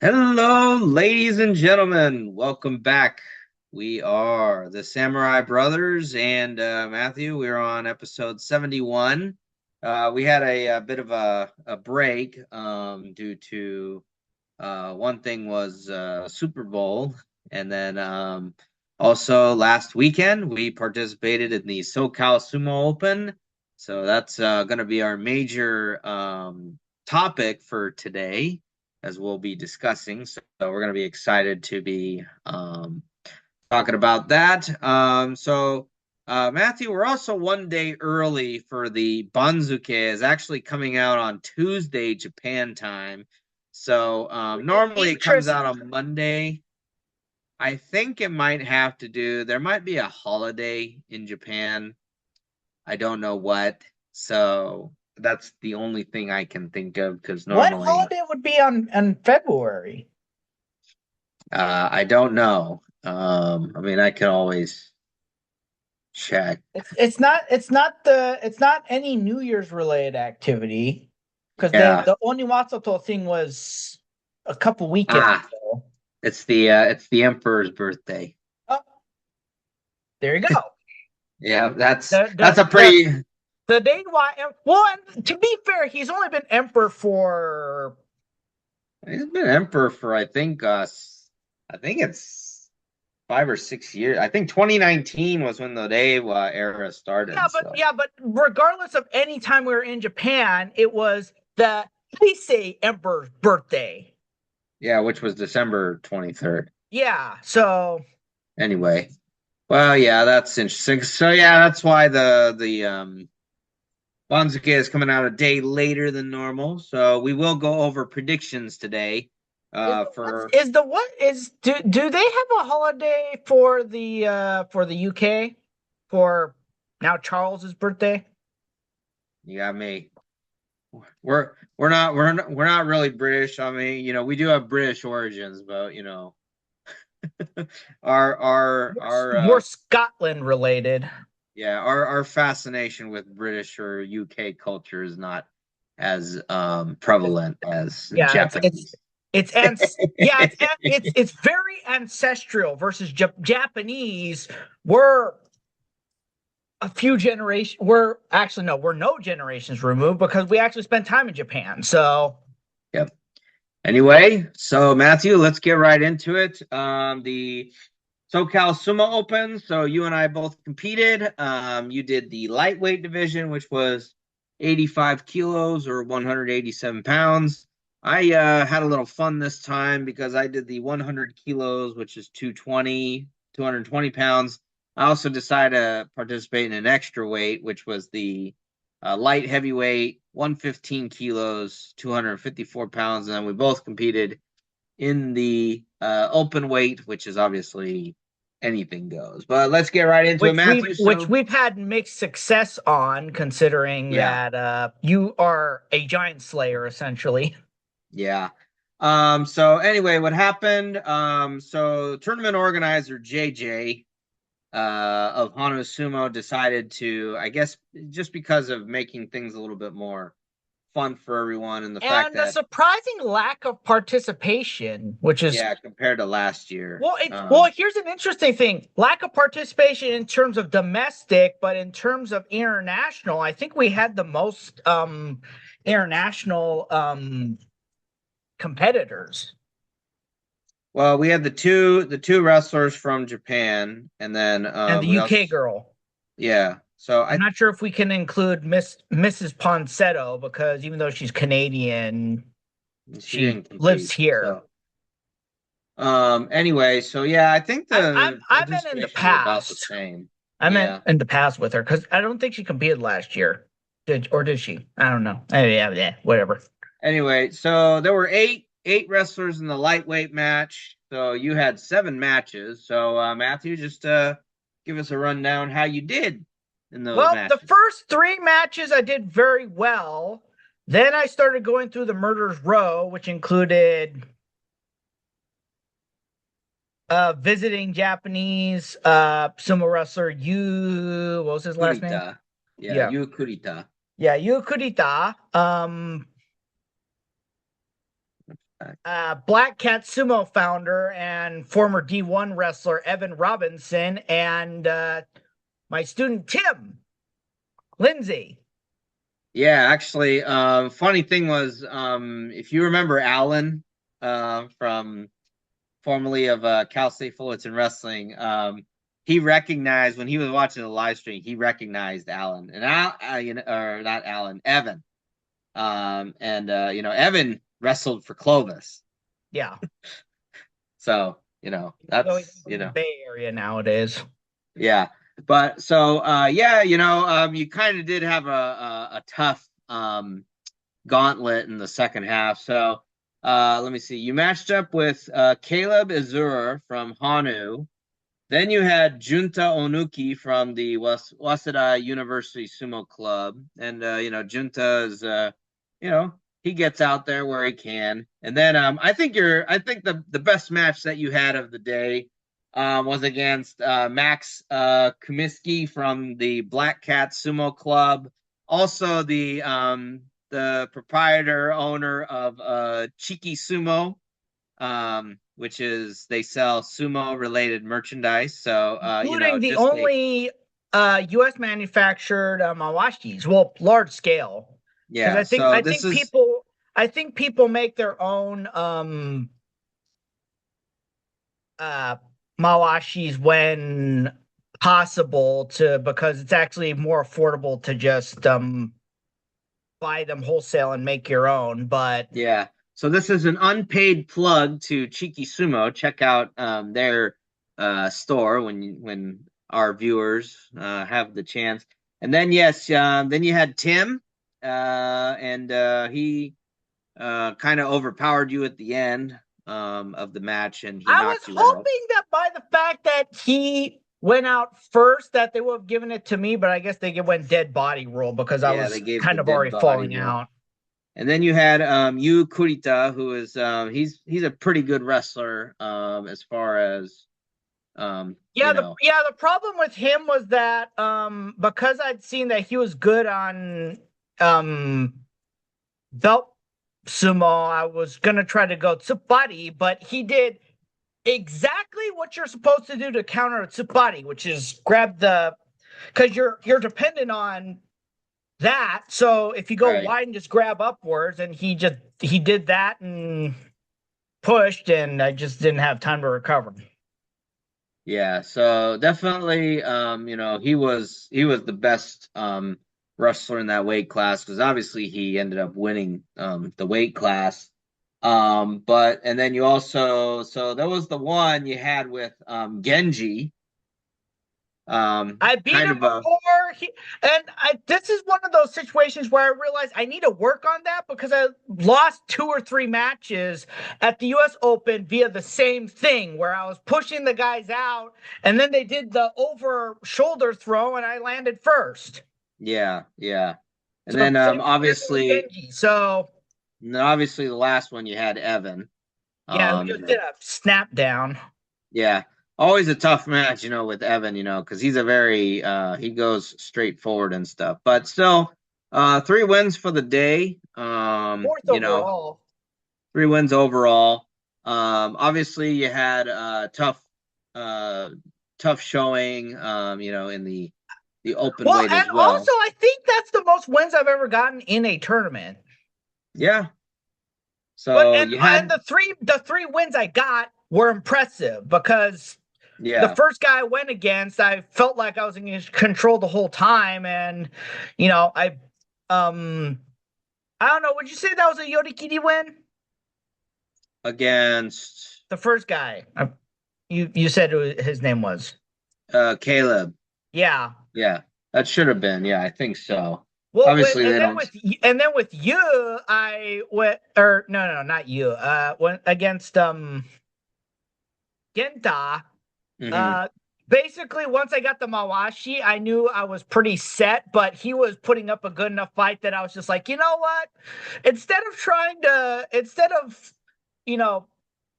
Hello, ladies and gentlemen. Welcome back. We are the Samurai Brothers and Matthew. We're on episode 71. We had a bit of a break due to one thing was Super Bowl. And then also last weekend, we participated in the SoCal Sumo Open. So that's going to be our major topic for today as we'll be discussing. So we're going to be excited to be talking about that. Matthew, we're also one day early for the Banzuke is actually coming out on Tuesday, Japan time. So normally it comes Interest. out on Monday. I think it might have to do, there might be a holiday in Japan. I don't know what. So that's the only thing I can think of because What normally holiday would be on February? I don't know. I mean, I can always check. It's not any New Year's related activity because Yeah. the Oniwatsuto thing was a couple weekends Ah, ago. it's the emperor's birthday. Oh, there you go. Yeah, that's The that's the a the pretty. the day why well, and to be fair, he's only been emperor for He's been emperor for I think it's 5 or 6 years. I think 2019 was when the Reiwa era started. So but regardless of any time we were in Japan, it was the Heisei emperor's birthday. yeah, which was December 23rd. Yeah, so Anyway, well, yeah, that's interesting. So yeah, that's why the Banzuke is coming out a day later than normal, so we will go over predictions today. For the what is do they have a holiday for the UK for now Charles's birthday? you got me. We're not really British. I mean, we do have British origins, but our More Scotland related. yeah, our fascination with British or UK culture is not as prevalent as Yeah, Japanese. it's very ancestral versus Japanese. We're a few generations. We're actually no, we're no generations removed because we actually spent time in Japan. So Yep. Anyway, so Matthew, let's get right into it. The SoCal Sumo Open. So you and I both competed. You did the lightweight division, which was 85 kilos or 187 pounds. I had a little fun this time because I did the 100 kilos, which is 220 pounds. I also decided to participate in an extra weight, which was the light heavyweight, 115 kilos, 254 pounds. And then we both competed in the open weight, which is obviously anything goes. But let's get right into it, Matthew. which So we've had mixed success on, considering yeah, that you are a giant slayer essentially. yeah. So anyway, what happened? So tournament organizer JJ of Hano Sumo decided to, I guess, just because of making things a little bit more fun for everyone and the fact And the that surprising lack of participation, which is yeah, compared to last year, well, here's an interesting thing. Lack of participation in terms of domestic, but in terms of international, I think we had the most international competitors. well, we had the two wrestlers from Japan, and then And the we UK also girl. yeah. So I'm I not sure if we can include Mrs. Ponsetto because even though she's Canadian, she she didn't lives compete. here. So anyway, so yeah, I think the I meant in the participation was about the past. same. I meant Yeah. in the past with her because I don't think she competed last year. Did she? I don't know. Yeah, whatever. Anyway, so there were eight wrestlers in the lightweight match. So you had 7 matches. So Matthew, just give us a rundown how you did in those Well, the matches. first three matches I did very well. Then I started going through the murders row, which included visiting Japanese sumo wrestler Yu. What was his last name? Kurita. Yeah, Yeah, Yu Kurita. yeah, Yu Kurita. Black Cat Sumo founder and former D1 wrestler Evan Robinson, and my student Tim Lindsay. Yeah, actually, funny thing was, if you remember Alan, from formerly of Cal State Fullerton Wrestling, he recognized when he was watching the live stream, he recognized Alan and or not Alan, Evan. And Evan wrestled for Clovis. Yeah. So, So he's that's, from the Bay Area nowadays. yeah. But so, yeah, you kind of did have a tough gauntlet in the second half. So, let me see. You matched up with Caleb Azur from Hanu. Then you had Junta Onuki from the Waseda University Sumo Club. And, Junta is, he gets out there where he can. And then I think the best match that you had of the day was against Max Kumiski from the Black Cat Sumo Club. Also the proprietor owner of Chiki Sumo, which is they sell sumo related merchandise. So Including the only US manufactured mawashis, well, large scale. Because yeah. So I this think is people make their own mawashis when possible because it's actually more affordable to just buy them wholesale and make your own. But yeah. So this is an unpaid plug to Chiki Sumo. Check out their store when our viewers have the chance. And then yes, then you had Tim, and he kind of overpowered you at the end of the match, and he I was knocked you out. hoping that by the fact that he went out first, that they would have given it to me, but I guess they went dead body roll because I Yeah, was they gave the kind of dead already body falling roll. out. And then you had Yu Kurita, who is he's a pretty good wrestler as far as The problem with him was that because I'd seen that he was good on um belt sumo, I was gonna try to go tsubari, but he did exactly what you're supposed to do to counter a tsubari, which is grab the because you're dependent on that. So if you go right. wide and just grab upwards, and he did that and pushed, and I just didn't have time to recover. Yeah, so definitely he was the best wrestler in that weight class because obviously he ended up winning the weight class. But and then you also so that was the one you had with Genji. I beat Kind him of a before this is one of those situations where I realized I need to work on that because I lost 2 or 3 matches at the US Open via the same thing where I was pushing the guys out and then they did the over shoulder throw and I landed first. yeah, yeah. And So then same thing happened with Genji. So obviously the last one you had Evan. yeah, who just did a snap down. Yeah. Always a tough match, with Evan, because he's a very he goes straight forward and stuff. But still, 3 wins for the day. Fourth overall. 3 wins overall. Obviously you had tough showing, in the open Well, weight and as well. also I think that's the most wins I've ever gotten in a tournament. Yeah. But So you and had the three wins I got were impressive because the yeah. first guy I went against, I felt like I was in control the whole time, and um I don't know. Would you say that was a Yorikiri win? Against The first guy, you said his name was. Caleb. Yeah. Yeah. That should have been. Yeah, I think so. Well, Obviously and they then don't. with you, I went or no, not you. Went against Genta. Mhm. Uh, Basically, once I got the Mawashi, I knew I was pretty set, but he was putting up a good enough fight that I was just like, you know what? Instead of, you know,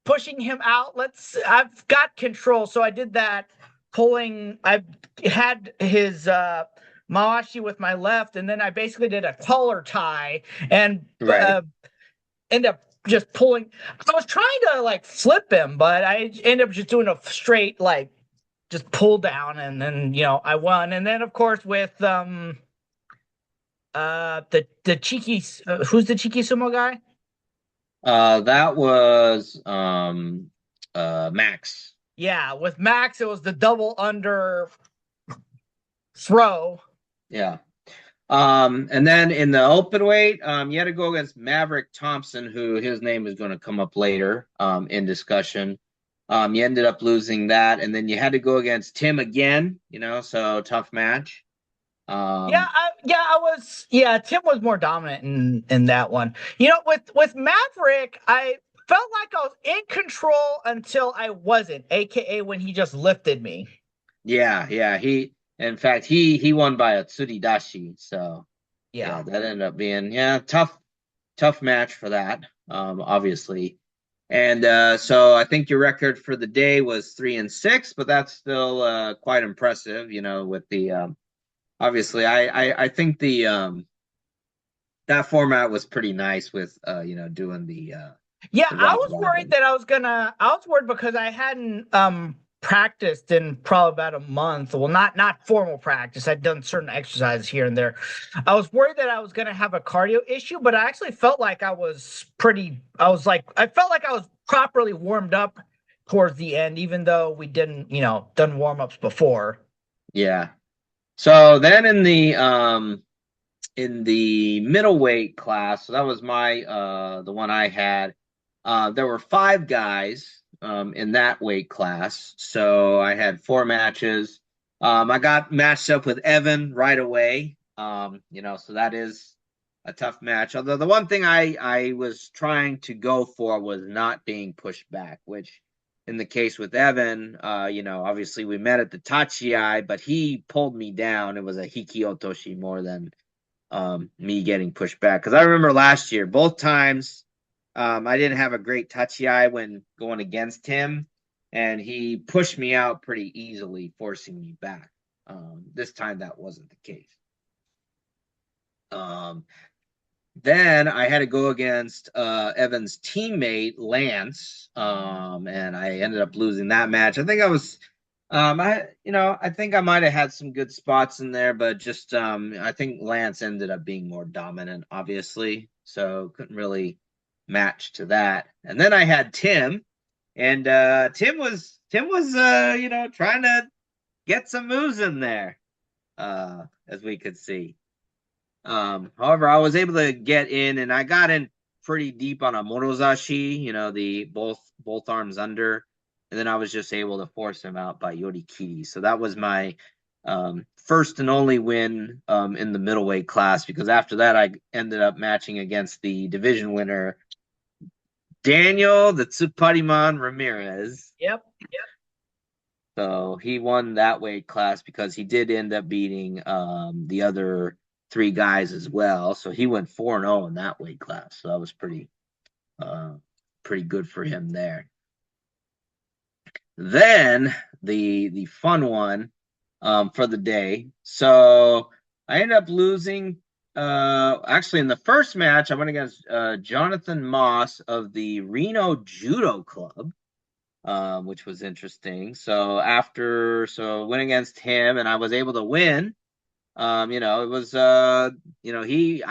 pushing him out, I've got control. So I did that, I had his, Mawashi with my left, and then I basically did a collar tie and Right. end up just pulling. I was trying to like flip him, but I ended up just doing a straight like just pull down, and then I won. And then of course with the cheeky who's the cheeky sumo guy? That was Max. Yeah, with Max it was the double under throw. Yeah. And then in the open weight, you had to go against Maverick Thompson, who his name is going to come up later in discussion. You ended up losing that, and then you had to go against Tim again, so tough match. I was. Yeah, Tim was more dominant in that one. With Maverick, I felt like I was in control until I wasn't, aka when he just lifted me. Yeah. In fact, he won by a tsuridashi, so Yeah. that ended up being tough match for that, obviously. And so I think your record for the day was 3-6, but that's still quite impressive, with the obviously I think the that format was pretty nice with doing Yeah, the I round was worried robin. that I was worried because I hadn't practiced in probably about a month. Well, not formal practice. I'd done certain exercises here and there. I was worried that I was gonna have a cardio issue, but I actually felt like I felt like I was properly warmed up towards the end, even though we didn't, done warm-ups before. Yeah. So then in the middleweight class, so that was my the one I had. There were 5 guys in that weight class, so I had 4 matches. I got matched up with Evan right away. So that is a tough match. Although the one thing I was trying to go for was not being pushed back, which in the case with Evan, obviously we met at the Tachiai, but he pulled me down. It was a Hiki Otoshi more than me getting pushed back. Because I remember last year, both times I didn't have a great touchy eye when going against him, and he pushed me out pretty easily, forcing me back. This time that wasn't the case. Um, then I had to go against Evan's teammate Lance, and I ended up losing that match. I think I was, I think I might have had some good spots in there, but just I think Lance ended up being more dominant, obviously, so couldn't really match to that. And then I had Tim, and Tim was trying to get some moves in there, as we could see. However, I was able to get in, and I got in pretty deep on a morozashi, the both arms under, and then I was just able to force him out by yorikiri. So that was my first and only win in the middleweight class, because after that I ended up matching against the division winner Daniel the Tsupariman Ramirez. Yep. So he won that weight class because he did end up beating the other 3 guys as well. So he went 4-0 in that weight class. So that was pretty good for him there. Then the fun one for the day. So I ended up losing. Actually, in the first match, I went against Jonathan Moss of the Reno Judo Club. Which was interesting. So went against him, and I was able to win. It was I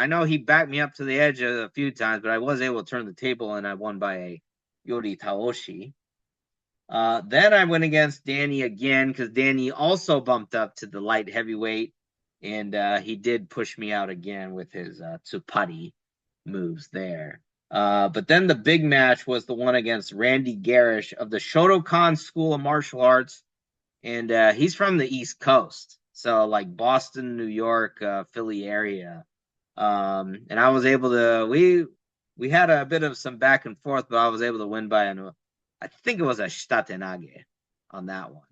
know he backed me up to the edge a few times, but I was able to turn the table, and I won by a Yori Taoshi. Then I went against Danny again, because Danny also bumped up to the light heavyweight, and he did push me out again with his Tsupari moves there. But then the big match was the one against Randy Garish of the Shotokan School of Martial Arts, and he's from the East Coast, so like Boston, New York, Philly area. And I was able to we had a bit of some back and forth, but I was able to win by I think it was a shitatenage on that one.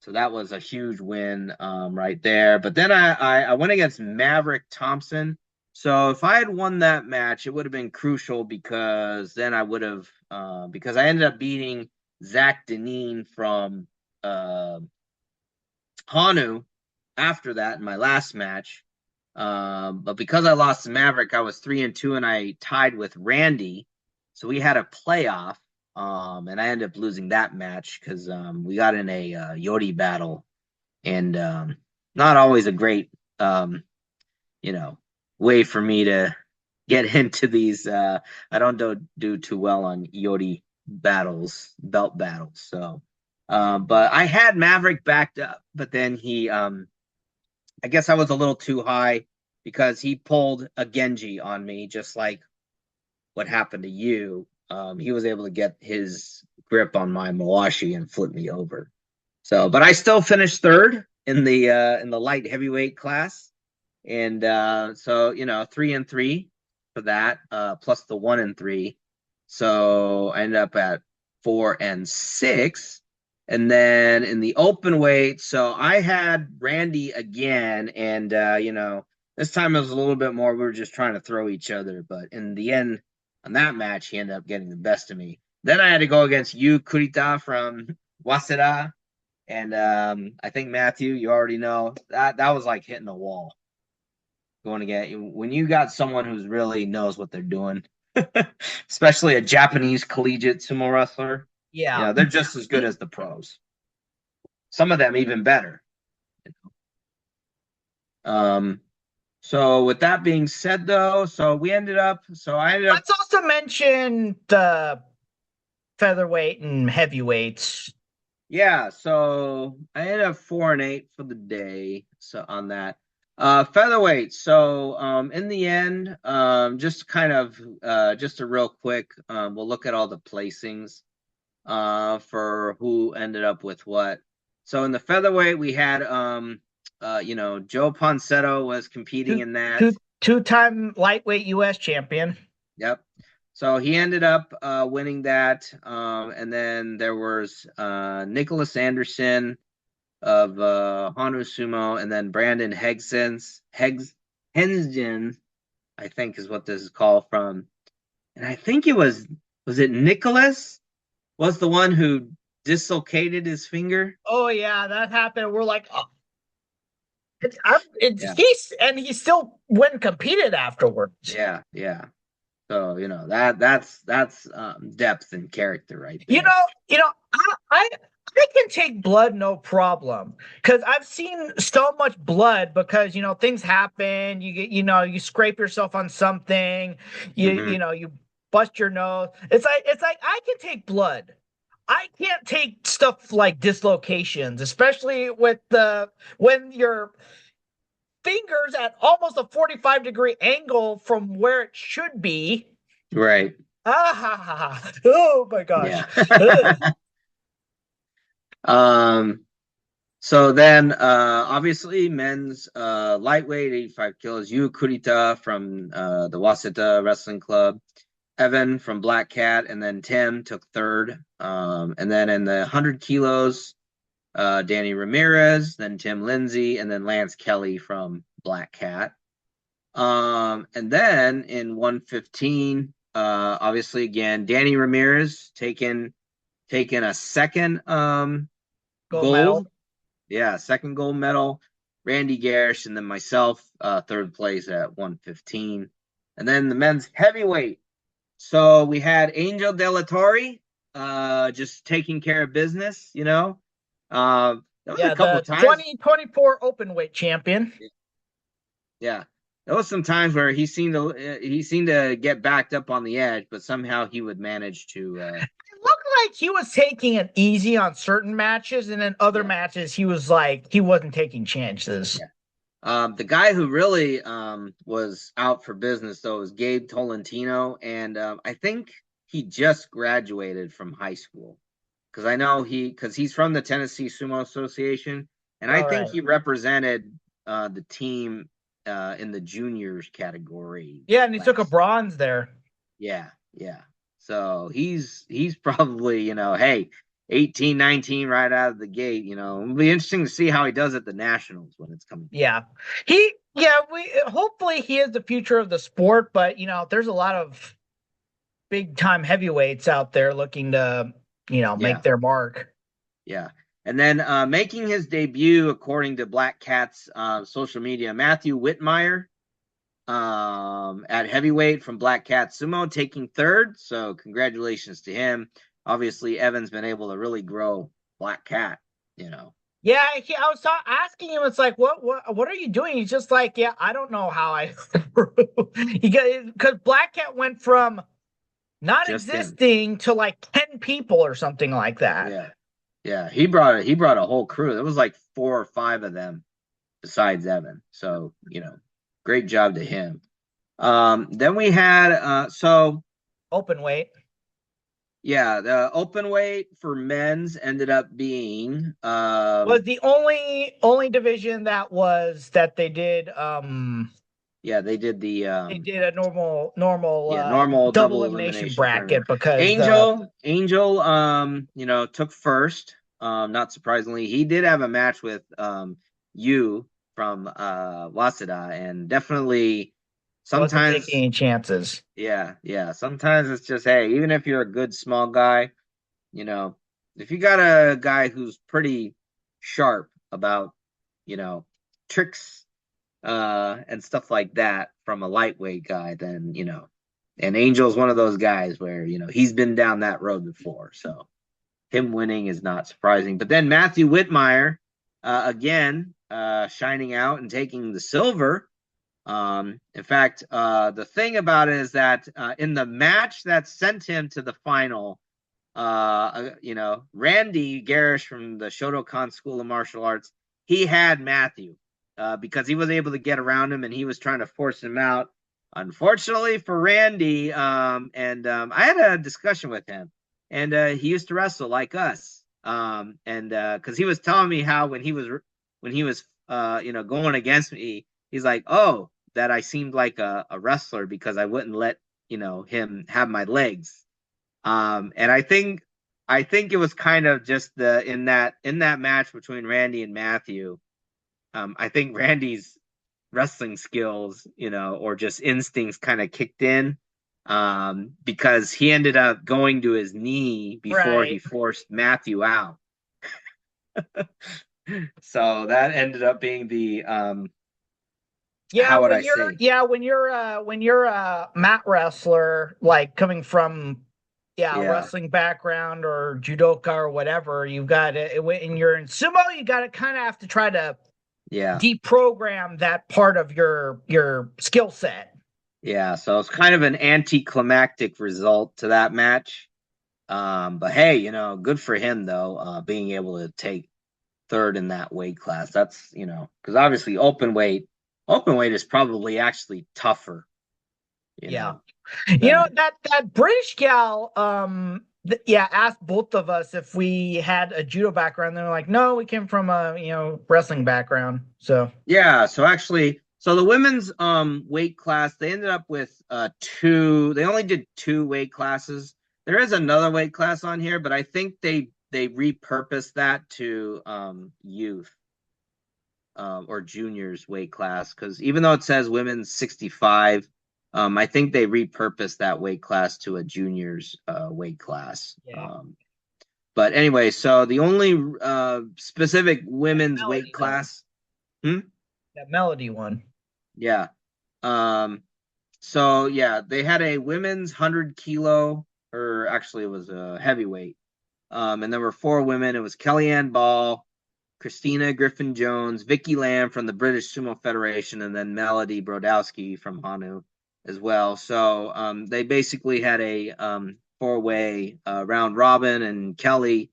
So that was a huge win right there. But then I went against Maverick Thompson. So if I had won that match, it would have been crucial, because then I would have because I ended up beating Zach Deneen from Hanu after that in my last match. But because I lost to Maverick, I was 3-2, and I tied with Randy. So we had a playoff, and I ended up losing that match because we got in a Yodi battle, and not always a great you know way for me to get into these. I don't do too well on Yodi battles, belt battles. So, but I had Maverick backed up, but then he, I guess I was a little too high because he pulled a Genji on me, just like what happened to you. He was able to get his grip on my Mawashi and flip me over. So, but I still finished third in the light heavyweight class, and so 3-3 for that, plus the 1-3. So I ended up at 4-6, and then in the open weight, so I had Randy again, and this time it was a little bit more. We were just trying to throw each other, but in the end, on that match, he ended up getting the best of me. Then I had to go against Yu Kurita from Waseda. And I think Matthew, you already know that was like hitting a wall. Going to get when you got someone who's really knows what they're doing, especially a Japanese collegiate sumo wrestler. Yeah. They're just as good as the pros. Some of them even better. So with that being said, though, I ended up. Let's also mention the featherweight and heavyweights. Yeah, so I ended up 4-8 for the day. So on that. Featherweight. So in the end, just kind of just a real quick, we'll look at all the placings for who ended up with what. So in the featherweight, we had Joe Ponsetto was competing in that. Two-time lightweight US champion. Yep. So he ended up winning that. And then there was Nicholas Anderson of Honu Sumo, and then Brandon Hensgen, I think is what this is called from. And I think was it Nicholas was the one who dislocated his finger? Oh yeah, that happened. We're like, oh. Yeah. He still went and competed afterwards. Yeah. So that's depth and character right there. I can take blood no problem because I've seen so much blood because things happen. You get you scrape yourself on something, you bust your nose. It's like I can take blood. I can't take stuff like dislocations, especially when your fingers at almost a 45-degree angle from where it should be. Right. Oh my gosh. Yeah. So then obviously men's lightweight 85 kilos, Yu Kurita from the Waseda Wrestling Club, Evan from Black Cat, and then Tim took third. And then in the 100 kilos, Danny Ramirez, then Tim Lindsay, and then Lance Kelly from Black Cat. And then in 115, obviously again, Danny Ramirez taking a second gold medal. Yeah, second gold medal. Randy Garish, and then myself, third place at 115. And then the men's heavyweight. So we had Angel De La Torre, just taking care of business, That was a couple times. 2024 open weight champion. Yeah. There was some times where he seemed to get backed up on the edge, but somehow he would manage to It looked like he was taking it easy on certain matches, and then other matches he was like he wasn't taking chances. Yeah. The guy who really was out for business though was Gabe Tolentino, and I think he just graduated from high school because I know he's from the Tennessee Sumo Association, and I think he represented the team in the juniors category. Yeah, and he took a bronze there. Yeah. So he's probably, hey, 18, 19 right out of the gate. It'll be interesting to see how he does at the Nationals when it's coming. Yeah. Hopefully he is the future of the sport, but there's a lot of big time heavyweights out there looking to, make their mark. Yeah. And then making his debut, according to Black Cat's social media, Matthew Whitmire. at heavyweight from Black Cat Sumo, taking third. So congratulations to him. Obviously, Evan's been able to really grow Black Cat, you know. Yeah, I was asking him. It's like, what are you doing? He's just like, yeah, I don't know how I. He got because Black Cat went from not Just him. existing to like 10 people or something like that. Yeah. Yeah. He brought a whole crew. There was like 4 or 5 of them besides Evan. So, great job to him. Then we had Open weight. yeah, the open weight for men's ended up being Was the only division that they did yeah, they did the a normal normal double double elimination elimination tournament. bracket because Angel took first. Not surprisingly, he did have a match with you from Waseda, and definitely wasn't sometimes, taking any chances. yeah, sometimes it's just, hey, even if you're a good small guy, if you got a guy who's pretty sharp about, tricks and stuff like that from a lightweight guy, then, and Angel's one of those guys where, he's been down that road before. So him winning is not surprising. But then Matthew Whitmire, again, shining out and taking the silver. In fact, the thing about it is that in the match that sent him to the final, Randy Garish from the Shotokan School of Martial Arts, he had Matthew because he was able to get around him and he was trying to force him out. Unfortunately for Randy, I had a discussion with him, and he used to wrestle like us, and because he was telling me how when he was going against me, he's like, oh, that I seemed like a wrestler because I wouldn't let him have my legs. And I think it was kind of just in that match between Randy and Matthew. I think Randy's wrestling skills, or just instincts kind of kicked in, because he ended up going to his knee before he forced Matthew out. So that ended up being the how would I say? Yeah, when you're a mat wrestler, like coming from wrestling background or judoka or whatever, you've got to, when you're in sumo, you got to kind of have to try to deprogram that part of your skill set. Yeah, so it's kind of an anticlimactic result to that match. But hey, good for him though, being able to take third in that weight class. That's, because obviously open weight is probably actually tougher. That British gal asked both of us if we had a judo background. They're like, no, we came from a wrestling background. So the women's weight class, they ended up with they only did 2 weight classes. There is another weight class on here, but I think they repurposed that to youth or juniors weight class, because even though it says women's 65, I think they repurposed that weight class to a juniors weight class. But anyway, so the only specific women's weight class. That Melody one. Yeah. They had a women's 100 kilo, or actually it was a heavyweight. And there were 4 women. It was Kellyanne Ball, Christina Griffin-Jones, Vicky Lamb from the British Sumo Federation, and then Melody Brodowski from Hanu as well. So they basically had a 4-way round robin, and Kelly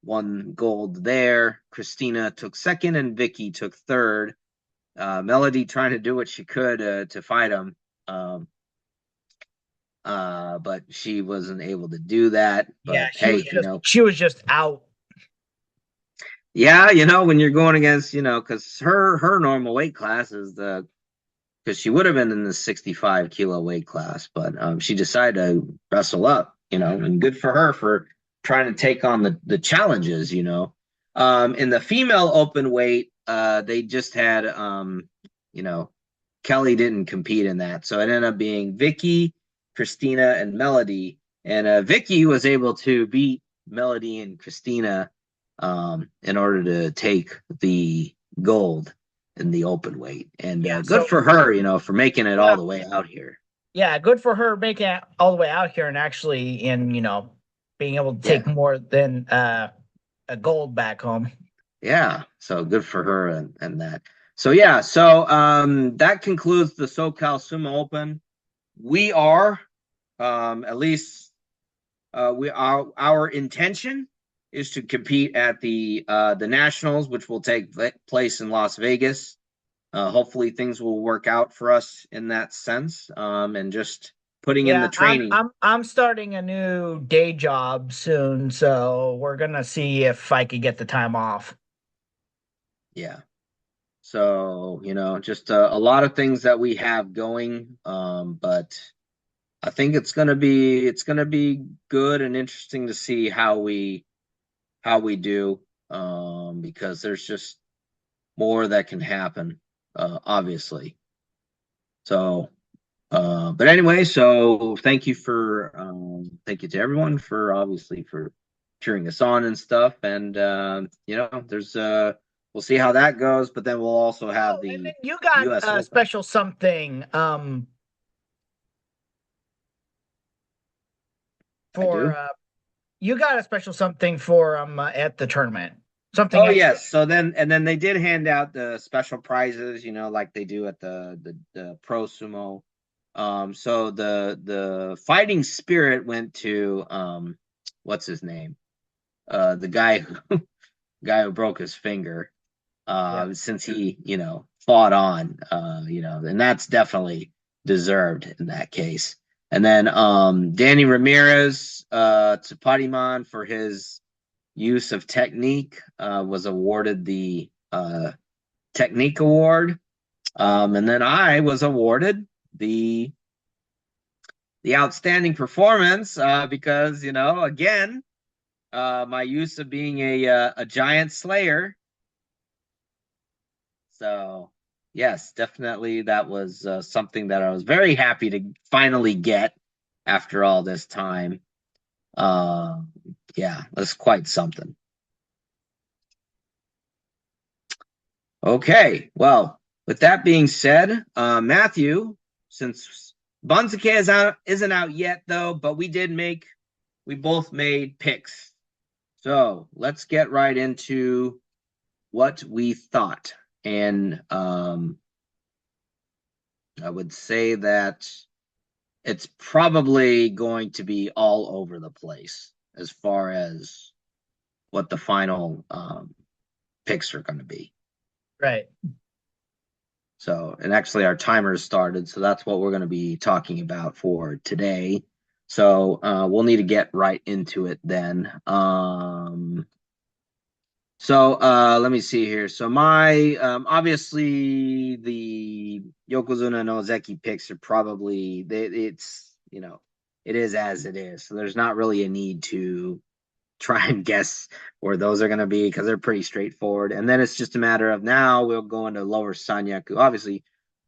won gold there. Christina took second, and Vicky took third. Melody trying to do what she could to fight him, but she wasn't able to do that. But she was just out. Yeah, when you're going against, because her normal weight class is because she would have been in the 65 kilo weight class, but she decided to wrestle up, and good for her for trying to take on the challenges, in the female open weight, they just had, Kelly didn't compete in that. So it ended up being Vicky, Christina, and Melody. And Vicky was able to beat Melody and Christina in order to take the gold. in the open weight. And Yeah, good so for her, for making it yeah, all the way out here. yeah, good for her making it all the way out here and actually being able to Yeah. take more than a gold back home. Yeah. So good for her and that. So yeah, so that concludes the SoCal Sumo Open. We are at least our intention is to compete at the nationals, which will take place in Las Vegas. Hopefully things will work out for us in that sense. And just putting in the Yeah, I'm training. I'm I'm starting a new day job soon, so we're gonna see if I could get the time off. Yeah. So, just a lot of things that we have going. But I think it's gonna be good and interesting to see how we do. Because there's just more that can happen, obviously. So, but anyway, so thank you to everyone for obviously for cheering us on and stuff. And there's we'll see how that goes. But then we'll also have Oh, and then the you got U.S. a Open. special something I for do. you got a special something for at the tournament. Something Oh extra. yes. So then they did hand out the special prizes, like they do at the Pro Sumo. So the fighting spirit went to what's his name? The guy who broke his finger. Yeah. Since he, fought on, and that's definitely deserved in that case. And then Danny Ramirez to Padiman for his use of technique was awarded the technique award. And then I was awarded the outstanding performance because, again, my use of being a giant slayer. So, yes, definitely that was something that I was very happy to finally get after all this time. Uh, yeah, that's quite something. Okay, well, with that being said, Matthew, since Banzuke isn't out yet though, but we both made picks. So let's get right into what we thought. And I would say that it's probably going to be all over the place as far as what the final picks are going to be. Right. So, and actually, our timer started, so that's what we're going to be talking about for today. So, we'll need to get right into it then. So let me see here. So my obviously the Yokozuna no Zeki picks are probably it's it is as it is. So there's not really a need to try and guess where those are going to be because they're pretty straightforward. And then it's just a matter of now we'll go into lower Sanyaku, obviously.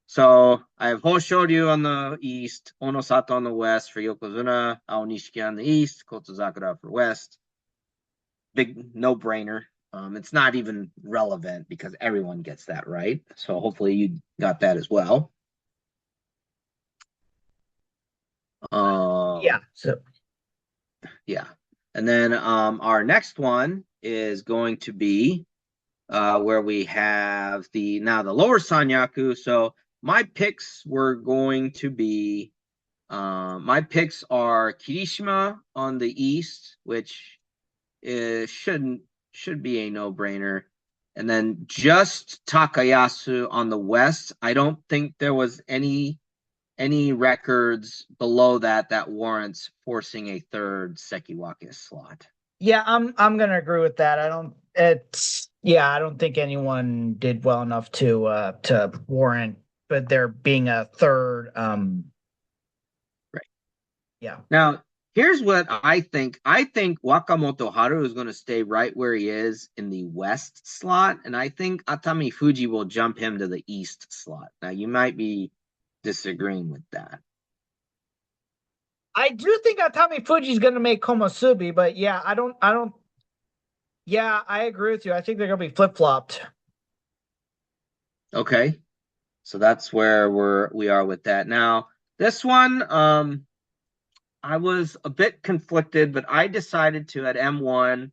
So I have Hoshoryu on the east, Onosato on the west for Yokozuna, Aonishiki on the east, Kotozakura for west. Big no brainer. It's not even relevant because everyone gets that right. So hopefully you got that as well. Yeah. So Yeah. And then our next one is going to be where we have the lower Sanyaku. So my picks were going to be my picks are Kirishima on the east, which should be a no-brainer. And then just Takayasu on the west. I don't think there was any records below that warrants forcing a third Sekiwake slot. yeah, I'm gonna agree with that. I don't think anyone did well enough to warrant but there being a third Right. yeah. Now, here's what I think. I think Wakamoto Haru is going to stay right where he is in the west slot, and I think Atami Fuji will jump him to the east slot. Now, you might be disagreeing with that. I do think Atami Fuji's gonna make Komosubi, but yeah, I don't yeah, I agree with you. I think they're gonna be flip-flopped. Okay. So that's where we are with that. Now, this one, I was a bit conflicted, but I decided to at M1.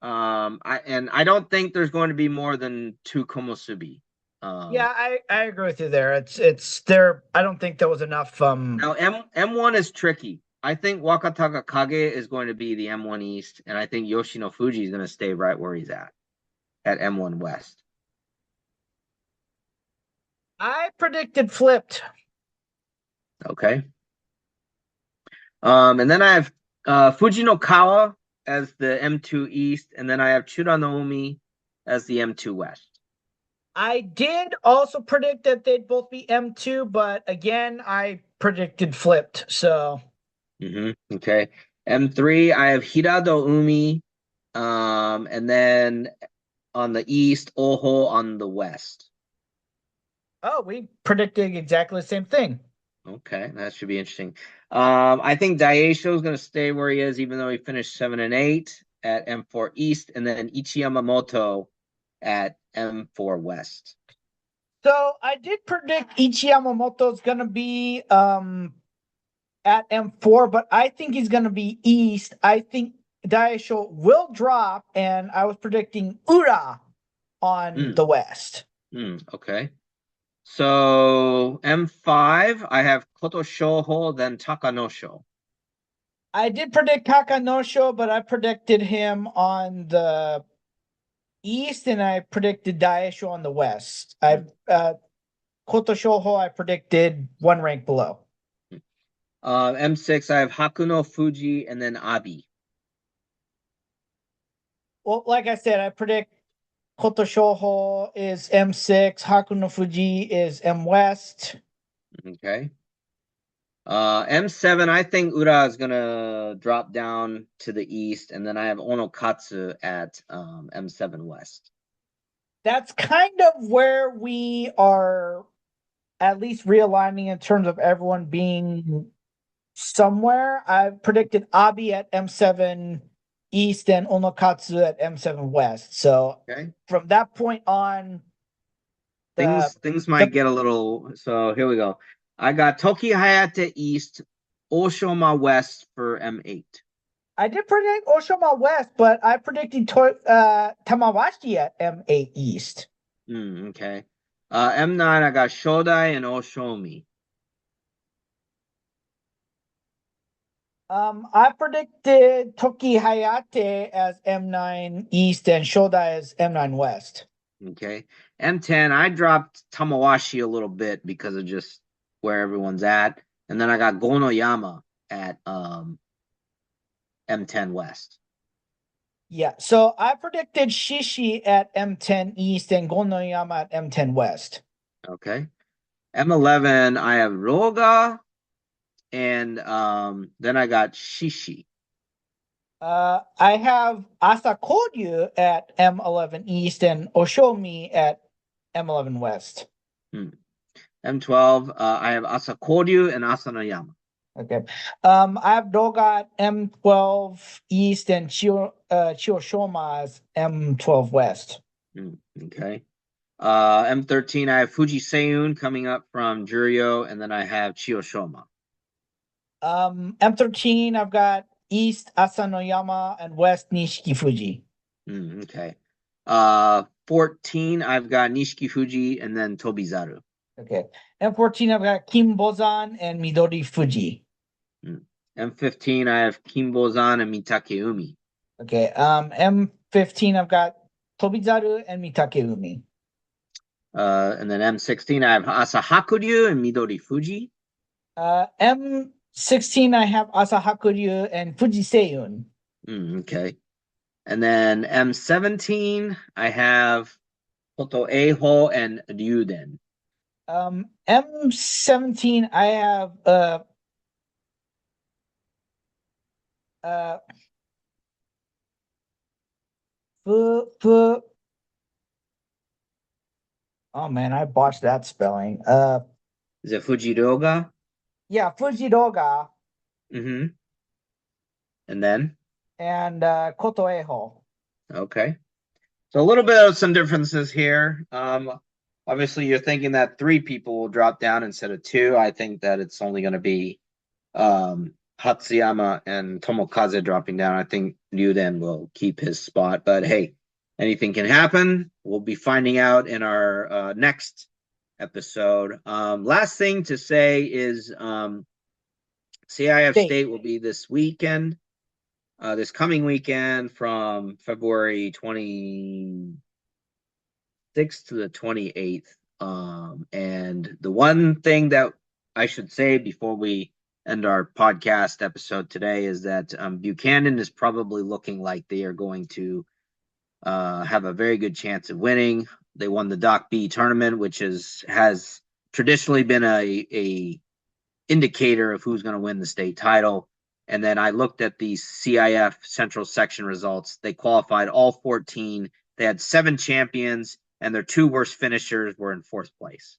I don't think there's going to be more than two Komosubi. Yeah, Um, I agree with you there. It's there. I don't think there was enough. Now M1 is tricky. I think Wakataka Kage is going to be the M1 East, and I think Yoshino Fuji is going to stay right where he's at M1 West. I predicted flipped. Okay. And then I have Fujinokawa as the M2 East, and then I have Churanoumi as the M2 West. I did also predict that they'd both be M2, but again, I predicted flipped. So, Okay. M3, I have Hirado Umi, and then on the East, Oho on the West. oh, we predicted exactly the same thing. Okay, that should be interesting. I think Daisho is going to stay where he is, even though he finished 7-8 at M4 East, and then Ichi Yamamoto at M4 West. So I did predict Ichi Yamamoto is gonna be at M4, but I think he's gonna be East. I think Daisho will drop, and I was predicting Ura on Mm, the West. okay. So M5, I have Koto Shoho, then Takanosho. I did predict Kakanosho, but I predicted him on the East, and I predicted Daisho on the West. I Mm. Koto Shoho, I predicted one rank below. M6, I have Hakuno Fuji, and then Abi. Well, like I said, I predict Koto Shoho is M6, Hakuno Fuji is M West. Okay. M7, I think Ura is gonna drop down to the east, and then I have Onokatsu at M7 West. That's kind of where we are at least realigning in terms of everyone being somewhere. I predicted Abi at M7 East and Onokatsu at M7 West. So Okay. from that point on, the Things the might get a little. So here we go. I got Toki Hayate East, Oshoma West for M8. I did predict Oshima West, but I predicted Tamawashi at M8 East. Okay. M9, I got Shodai and Oshomi. I predicted Toki Hayate as M9 East and Shodai as M9 West. Okay. M10, I dropped Tamawashi a little bit because of just where everyone's at. And then I got Gonoyama at M10 West. Yeah, so I predicted Shishi at M10 East and Gonoyama at M10 West. Okay. M11, I have Roga, and then I got Shishi. I have Asakoryu at M11 East and Oshomi at M11 West. M12, I have Asakoryu and Asanoyama. Okay. I have Doga at M12 East and Chiyoshoma as M12 West. Okay. M13, I have Fuji Seiyun coming up from Juryo, and then I have Chiyoshoma. M13, I've got East Asanoyama and West Nishiki Fuji. Okay. 14, I've got Nishiki Fuji and then Tobizaru. Okay. M14, I've got Kim Bozan and Midori Fuji. M15, I have Kimbozan and Mitake Umi. Okay. M15, I've got Tobizaru and Mitake Umi. And then M16, I have Asahakuryu and Midori Fuji. M16, I have Asahakuryu and Fuji Seiyun. Okay. And then M17, I have Koto Eiho and Ryuden. M17, I have oh man, I botched that spelling. Is it Fujiroga? Yeah, Fujidoga Mm-hmm. And then? and Koto Eiho. Okay. So a little bit of some differences here. obviously you're thinking that 3 people will drop down instead of 2. I think that it's only going to be Hatsuyama and Tomokaze dropping down. I think Ryuden will keep his spot, but hey, anything can happen. We'll be finding out in our next episode. Last thing to say is CIF State will be this weekend, this coming weekend from February 26th to the 28th. And the one thing that I should say before we end our podcast episode today is that Buchanan is probably looking like they are going to have a very good chance of winning. They won the Doc B tournament, which has traditionally been a indicator of who's going to win the state title. And then I looked at the CIF Central Section results. They qualified all 14. They had 7 champions, and their 2 worst finishers were in 4th place.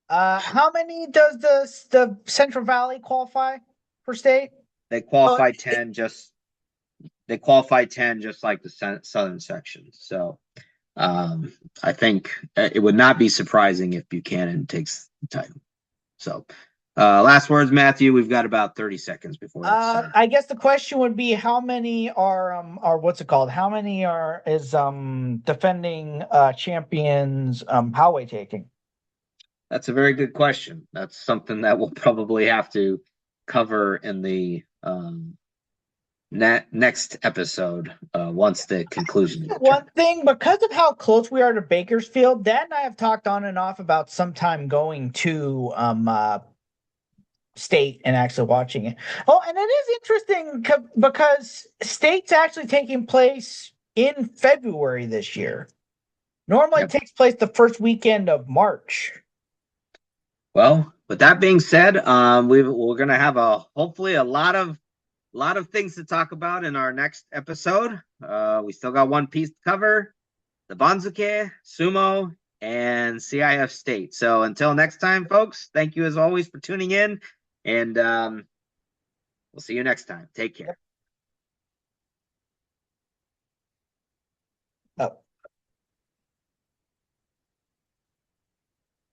How many does the Central Valley qualify for state? They qualified 10 just like the Southern section. So I think it would not be surprising if Buchanan takes the title. So last words, Matthew. We've got about 30 seconds before that. I guess the question would be how many are what's it called? How many is defending champions Poway taking? That's a very good question. That's something that we'll probably have to cover in the next episode once the conclusion. One thing, because of how close we are to Bakersfield, Dad and I have talked on and off about sometime going to state and actually watching it. Oh, and it is interesting because state's actually taking place in February this year. Normally it takes place the first weekend of March. Well, with that being said, we're going to have hopefully a lot of things to talk about in our next episode. We still got one piece to cover: the Banzuke, Sumo, and CIF State. So until next time, folks, thank you as always for tuning in, and we'll see you next time. Take care. Oh.